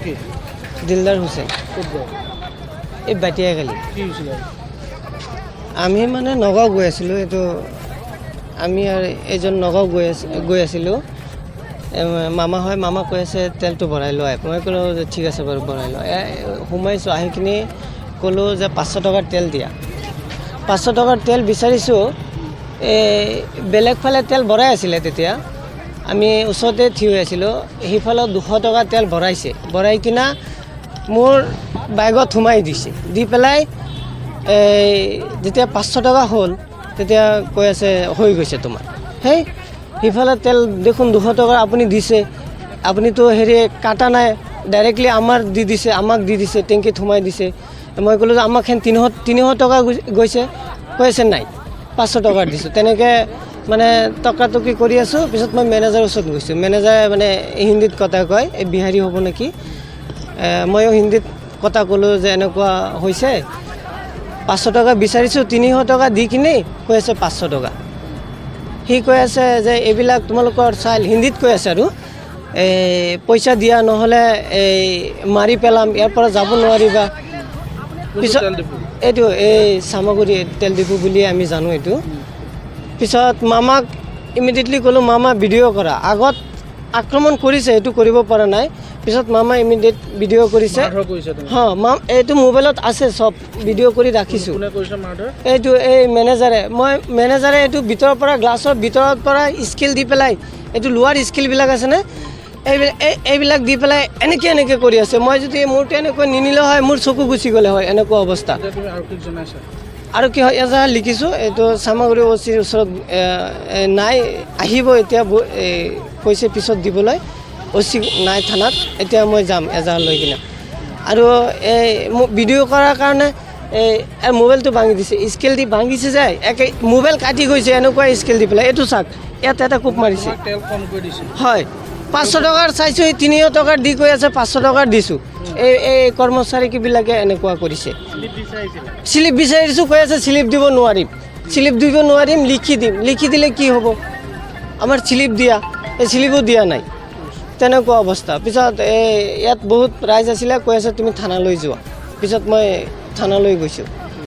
কি দিলদাৰ হুছেইন ক'ত যায় এই বাটিয়াখালী কি হৈছিলে আমি মানে নগাঁও গৈ আছিলোঁ এইটো আমি আৰু এজন নগাঁও গৈ আছিলোঁ মামা হয় মামা কৈ আছে তেলটো ভৰাই লোৱা মই ক'লোঁ যে ঠিক আছে বাৰু ভৰাই লোৱা সোমাইছোঁ আহি কিনি ক'লোঁ যে 500 টকাৰ তেল দিয়া 500 টকাৰ তেল বিচাৰিছোঁ বেলেগ ফালে তেল ভৰাই আছিলে তেতিয়া আমি ওচৰতে থিয় হৈ আছিলোঁ সেইফালে 200 টকা তেল ভৰাইছে ভৰাই কিনা মোৰ বাইকত সোমাই দিছে দি পেলাই যেতিয়া 500 টকা হ'ল তেতিয়া কৈ আছে হৈ গৈছে তোমাৰ হেই সিফালে তেল দেখোন 200 টকা আপুনি দিছে আপুনিতো হেৰি কাটা নাই ডাইৰেক্টলি আমাক দি দিছে টেংকিত সোমাই দিছে মই ক'লোঁ যে আমাক 300 টকা গৈছে কৈ আছে নাই 500 টকা দিছোঁ তেনেকৈ মানে টকাটকি কৰি আছোঁ পিছত মই মেনেজাৰৰ ওচৰত গৈছোঁ মেনেজাৰে মানে হিন্দীত কথা কয় এই বিহাৰী হ'ব নেকি ময়ো হিন্দীত কথা ক'লোঁ যে এনেকুৱা হৈছে 500 টকা বিচাৰিছোঁ 300 টকা দি কিনি কৈ আছে 500 টকা সি কৈ আছে যে এইবিলাক তোমালোকৰ চাইল হিন্দীত কৈ আছে আৰু পইচা দিয়া নহ'লে মাৰি পেলাম ইয়াৰ পৰা যাব নোৱাৰিবা পিছত এইটো এই চামগুৰি তেল ডিপু বুলি আমি জানো এইটো পিছত মামাক ইমিডিয়েটলি ক'লোঁ মামা ভিডিঅ' কৰা আগত আক্ৰমণ কৰিছে এইটো কৰিব পৰা নাই পিছত মামা ইমিডিয়েট ভিডিঅ' কৰিছে হ্যাঁ এইটো মোবাইলত আছে সব ভিডিঅ' কৰি ৰাখিছোঁ এইটো এই মেনেজাৰে এইটো ভিতৰৰ পৰা গ্লাছৰ ভিতৰৰ পৰা স্কিল দি পেলাই এইটো লোৱাৰ স্কিলবিলাক আছেনে এইবিলাক দি পেলাই এনেকৈ কৰি আছে মই যদি মোৰটো এনেকৈ নিনিলে হয় মোৰ চকু গুচি গ'লে হয় এনেকুৱা অৱস্থা আৰু কি হয় এজাহাৰ লিখিছোঁ এইটো চামগুৰি OCৰ ওচৰত নাই আহিব এতিয়া কৈছে পিছত দিবলৈ OC নাই থানাত এতিয়া মই যাম এজাহাৰ লৈ কিনে আৰু এই ভিডিঅ' কৰাৰ কাৰণে এই মোবাইলটো ভাঙি দিছে স্কেল দি ভাঙিছে যে একে মোবাইল কাটি গৈছে এনেকুৱা স্কেল দি পেলাই এইটো চাওক ইয়াত এটা কোপ মাৰিছে হয় 500 টকাৰ চাইছোঁ 300 টকাৰ দি কৈ আছে 500 টকাৰ দিছোঁ এই কৰ্মচাৰীবিলাকে এনেকুৱা কৰিছে স্লিপ বিচাৰিছোঁ কৈ আছে স্লিপ দিব নোৱাৰিম লিখি দিলে কি হ'ব আমাৰ স্লিপ দিয়া এই স্লিপো দিয়া নাই তেনেকুৱা অৱস্থা পিছত ইয়াত বহুত ৰাইজ আছিলে কৈ আছে তুমি থানালৈ যোৱা পিছত মই থানালৈ গৈছোঁ